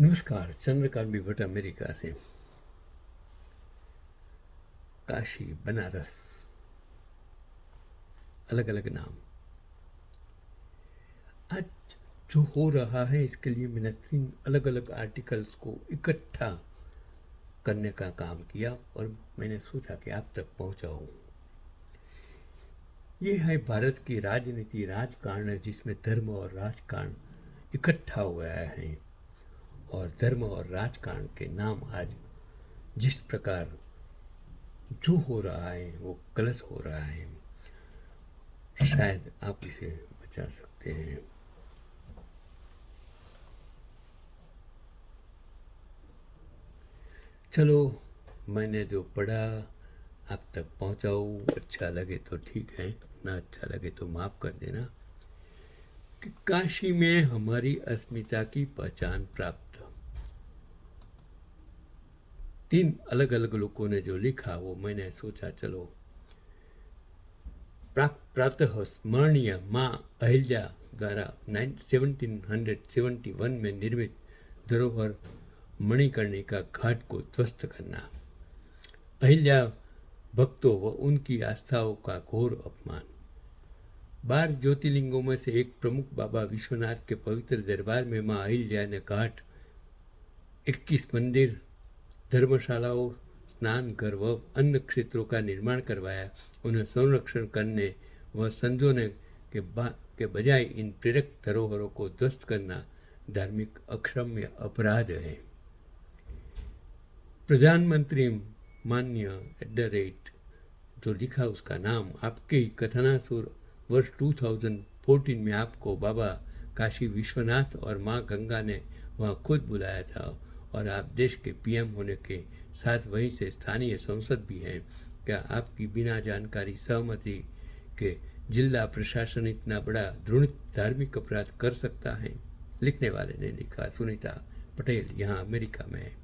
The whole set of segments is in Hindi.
नमस्कार। चंद्रकांत भी भट्ट अमेरिका से। काशी, बनारस, अलग अलग नाम। आज जो हो रहा है इसके लिए मैंने 3 अलग अलग आर्टिकल्स को इकट्ठा करने का काम किया और मैंने सोचा कि आप तक पहुंचाऊं। ये है भारत की राजनीति, राजकारण जिसमें धर्म और राजकारण इकट्ठा हुआ है और धर्म और राजकारण के नाम आज जिस प्रकार जो हो रहा है वो गलत हो रहा है। शायद आप इसे बचा सकते हैं। चलो, मैंने जो पढ़ा आप तक पहुंचाऊं। अच्छा लगे तो ठीक है, ना अच्छा लगे तो माफ कर देना। कि काशी में हमारी अस्मिता की पहचान प्राप्त। 3 अलग अलग लोगों ने जो लिखा वो मैंने सोचा चलो प्रातः स्मरणीय माँ अहिल्या द्वारा 1771 में निर्मित धरोहर मणिकर्णिका घाट को ध्वस्त करना, अहिल्या भक्तों व उनकी आस्थाओं का घोर अपमान। 12 ज्योतिर्लिंगों में से एक प्रमुख बाबा विश्वनाथ के पवित्र दरबार में माँ अहिल्या ने घाट, 21 मंदिर, धर्मशालाओं, स्नान घर व अन्य क्षेत्रों का निर्माण करवाया। उन्हें संरक्षण करने व संजोने के बजाय इन प्रेरक धरोहरों को ध्वस्त करना धार्मिक अक्षम्य अपराध है। प्रधानमंत्री माननीय जो लिखा उसका नाम आपके ही कथनासुर वर्ष 2014 में आपको बाबा काशी विश्वनाथ और माँ गंगा ने वहाँ खुद बुलाया था और आप देश के पीएम होने के साथ वहीं से स्थानीय सांसद भी हैं। क्या आपकी बिना जानकारी सहमति के जिला प्रशासन इतना बड़ा घृणित धार्मिक अपराध कर सकता है? लिखने वाले ने लिखा सुनीता पटेल, यहाँ अमेरिका में है।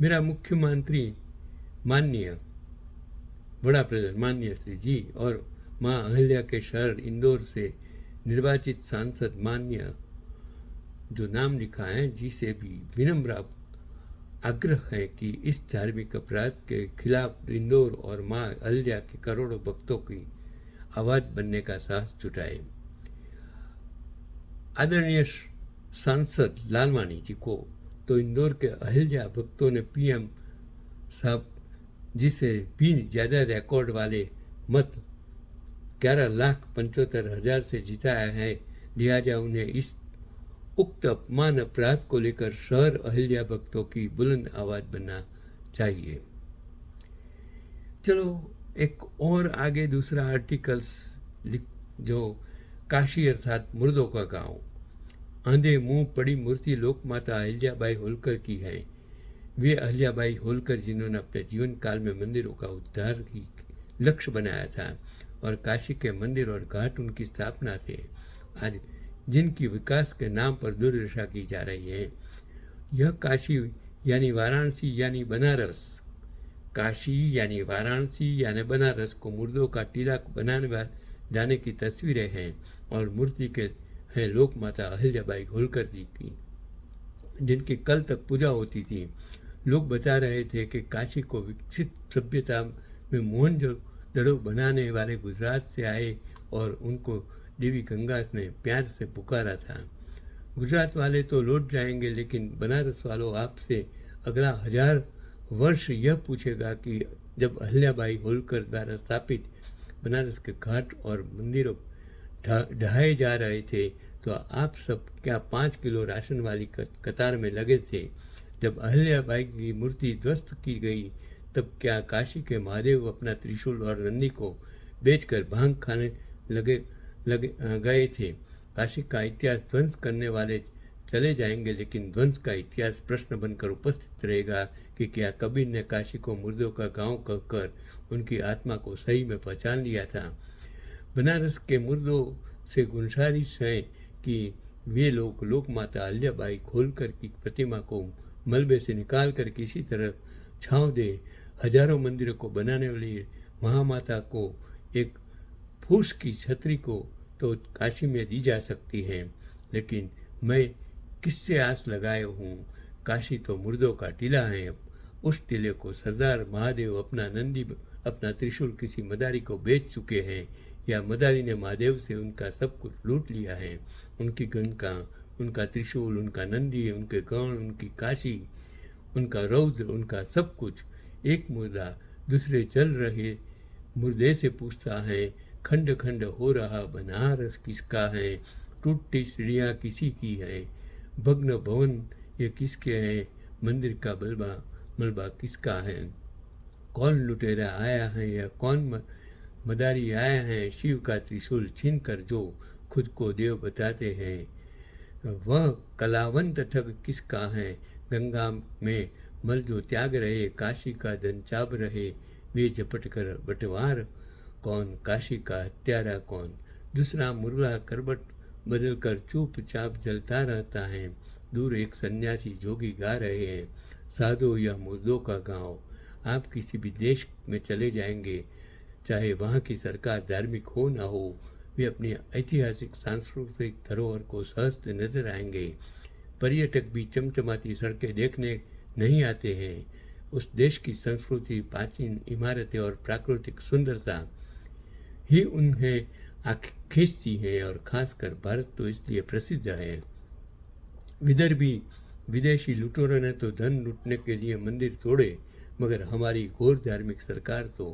मेरा मुख्यमंत्री माननीय बड़ा प्रधान माननीय श्री जी और माँ अहिल्या के शहर इंदौर से निर्वाचित सांसद माननीय जो नाम लिखा है जी से भी विनम्र आग्रह है कि इस धार्मिक अपराध के खिलाफ इंदौर और माँ अहिल्या के करोड़ों भक्तों की आवाज बनने का साहस जुटाए। आदरणीय सांसद लालवानी जी को तो इंदौर के अहिल्या भक्तों ने पीएम साहब जिसे भी ज़्यादा रिकॉर्ड वाले मत 11,75,000 से जिताया है, लिहाजा उन्हें इस उक्त अपमान अपराध को लेकर शहर अहिल्या भक्तों की बुलंद आवाज बनना चाहिए। चलो एक और आगे दूसरा आर्टिकल्स जो काशी अर्थात मुर्दों का गांव, आंधे मुंह पड़ी मूर्ति लोकमाता अहिल्याबाई होलकर की है। वे अहिल्याबाई होलकर जिन्होंने अपने जीवन काल में मंदिरों का उद्धार ही लक्ष्य बनाया था और काशी के मंदिर और घाट उनकी स्थापना थे। आज जिनकी विकास के नाम पर दुर्दशा की जा रही है, यह काशी यानी वाराणसी यानी बनारस, काशी यानी वाराणसी यानी बनारस को मुर्दों का टीला बनाने जाने की तस्वीरें हैं और मूर्ति के हैं लोक माता अहिल्याबाई होलकर जी की, जिनकी कल तक पूजा होती थी। लोग बता रहे थे कि काशी को विकसित सभ्यता में मोहनजोदड़ो बनाने वाले गुजरात से आए और उनको देवी गंगा ने प्यार से पुकारा था। गुजरात वाले तो लौट जाएंगे, लेकिन बनारस वालों आपसे अगला 1000 वर्ष यह पूछेगा कि जब अहिल्याबाई होलकर द्वारा स्थापित बनारस के घाट और मंदिरों ढहाए जा रहे थे तो आप सब क्या 5 किलो राशन वाली कतार में लगे थे? जब अहिल्याबाई की मूर्ति ध्वस्त की गई तब क्या काशी के महादेव अपना त्रिशूल और नंदी को बेचकर भांग खाने गए थे? काशी का इतिहास ध्वंस करने वाले चले जाएंगे, लेकिन ध्वंस का इतिहास प्रश्न बनकर उपस्थित रहेगा कि क्या कबीर ने काशी को मुर्दों का गांव कहकर उनकी आत्मा को सही में पहचान लिया था? बनारस के मुर्दों से गुजारिश है कि वे लोग लोकमाता अहिल्याबाई होलकर की प्रतिमा को मलबे से निकाल कर किसी तरह छांव दे। हजारों मंदिरों को बनाने वाली महामाता को एक फूस की छतरी को तो काशी में दी जा सकती है, लेकिन मैं किससे आस लगाए हूँ, काशी तो मुर्दों का टीला है। अब उस टीले को सरदार महादेव अपना त्रिशूल किसी मदारी को बेच चुके हैं, या मदारी ने महादेव से उनका सब कुछ लूट लिया है। उनकी गंगा, उनका त्रिशूल, उनका नंदी, उनके गण, उनकी काशी, उनका रौद्र, उनका सब कुछ। एक मुर्दा दूसरे चल रहे मुर्दे से पूछता है, खंड खंड हो रहा बनारस किसका है। टूटी सीढ़ियाँ किसी की है, भग्न भवन ये किसके हैं। मंदिर का मलबा किसका है। कौन लुटेरा आया है या कौन मदारी आया है। शिव का त्रिशूल छीन कर जो खुद को देव बताते हैं, वह कलावंत ठग किसका है। गंगा में मल जो त्याग रहे, काशी का धन चाब रहे, वे झपट कर बंटवार कौन, काशी का हत्यारा कौन। दूसरा मुर्गा करबट बदल कर चुपचाप जलता रहता है। दूर एक सन्यासी जोगी गा रहे हैं, साधो यह मुर्दों का गांव। आप किसी भी देश में चले जाएंगे, चाहे वहाँ की सरकार धार्मिक हो ना हो, वे अपनी ऐतिहासिक सांस्कृतिक धरोहर को सहजते नजर आएंगे। पर्यटक भी चमचमाती सड़कें देखने नहीं आते हैं। उस देश की संस्कृति, प्राचीन इमारतें और प्राकृतिक सुंदरता ही उन्हें खींचती है। और खासकर भारत तो इसलिए प्रसिद्ध है। विदर्भी विदेशी लुटेरों ने तो धन लूटने के लिए मंदिर तोड़े, मगर हमारी घोर धार्मिक सरकार तो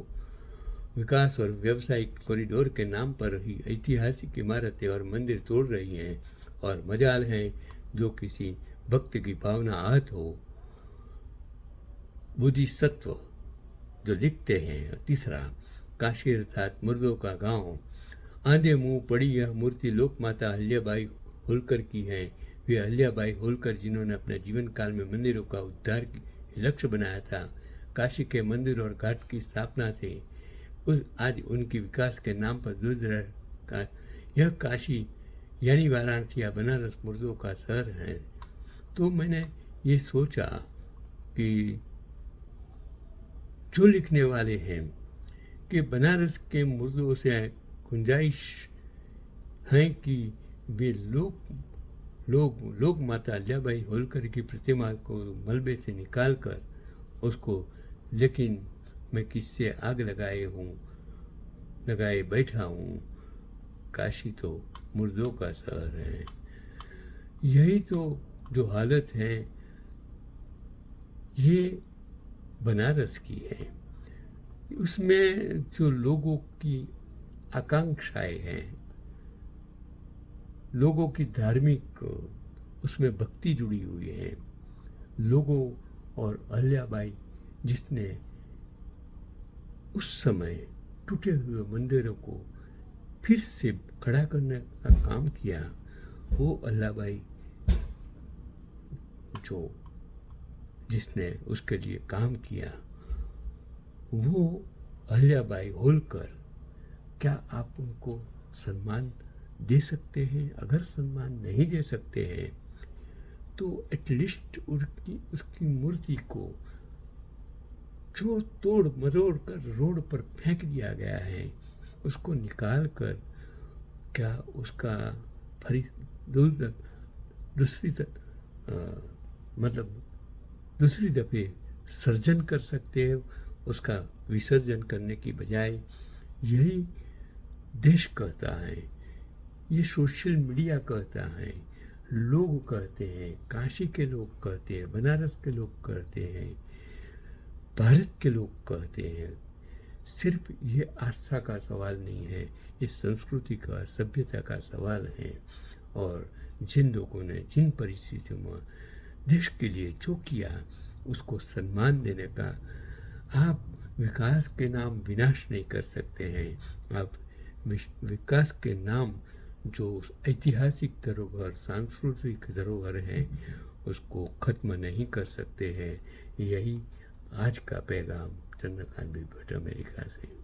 विकास और व्यावसायिक कॉरिडोर के नाम पर ही ऐतिहासिक इमारतें और मंदिर तोड़ रही हैं। और मजाल है जो किसी भक्त की भावना आहत हो। बोधिसत्व जो लिखते हैं। तीसरा, काशी अर्थात मुर्दों का गांव। आधे मुंह पड़ी यह मूर्ति लोकमाता अहिल्याबाई होलकर की है। वे अहिल्याबाई होलकर जिन्होंने अपने जीवन काल में मंदिरों का उद्धार लक्ष्य बनाया था। काशी के मंदिर और घाट की स्थापना थे। आज उनकी विकास के नाम पर दूर का यह काशी यानी वाराणसी या बनारस मुर्दों का शहर है। तो मैंने ये सोचा कि जो लिखने वाले हैं कि बनारस के मुर्दों से गुंजाइश है कि वे लोग माता अहिल्याबाई होलकर की प्रतिमा को मलबे से निकाल कर उसको, लेकिन मैं किससे आग लगाए बैठा हूँ, काशी तो मुर्दों का शहर है। यही तो जो हालत है ये बनारस की है। उसमें जो लोगों की आकांक्षाएं हैं, लोगों की धार्मिक उसमें भक्ति जुड़ी हुई है। लोगों और अहिल्याबाई जिसने उस समय टूटे हुए मंदिरों को फिर से खड़ा करने का काम किया, वो अहिल्याबाई जो जिसने उसके लिए काम किया, वो अहिल्याबाई होलकर, क्या आप उनको सम्मान दे सकते हैं? अगर सम्मान नहीं दे सकते हैं तो एटलीस्ट उसकी मूर्ति को जो तोड़ मरोड़ कर रोड पर फेंक दिया गया है, उसको निकाल कर क्या उसका दूसरी दफे सर्जन कर सकते हैं? उसका विसर्जन करने की बजाय यही देश कहता है, ये सोशल मीडिया कहता है, लोग कहते हैं, काशी के लोग कहते हैं, बनारस के लोग कहते हैं, भारत के लोग कहते हैं। सिर्फ ये आस्था का सवाल नहीं है, ये संस्कृति का, सभ्यता का सवाल है। और जिन लोगों ने जिन परिस्थितियों में देश के लिए जो किया उसको सम्मान देने का, आप विकास के नाम विनाश नहीं कर सकते हैं। आप विकास के नाम जो ऐतिहासिक धरोहर, सांस्कृतिक धरोहर है, उसको खत्म नहीं कर सकते हैं। यही आज का पैगाम। चंद्रकांत भट्ट, अमेरिका से।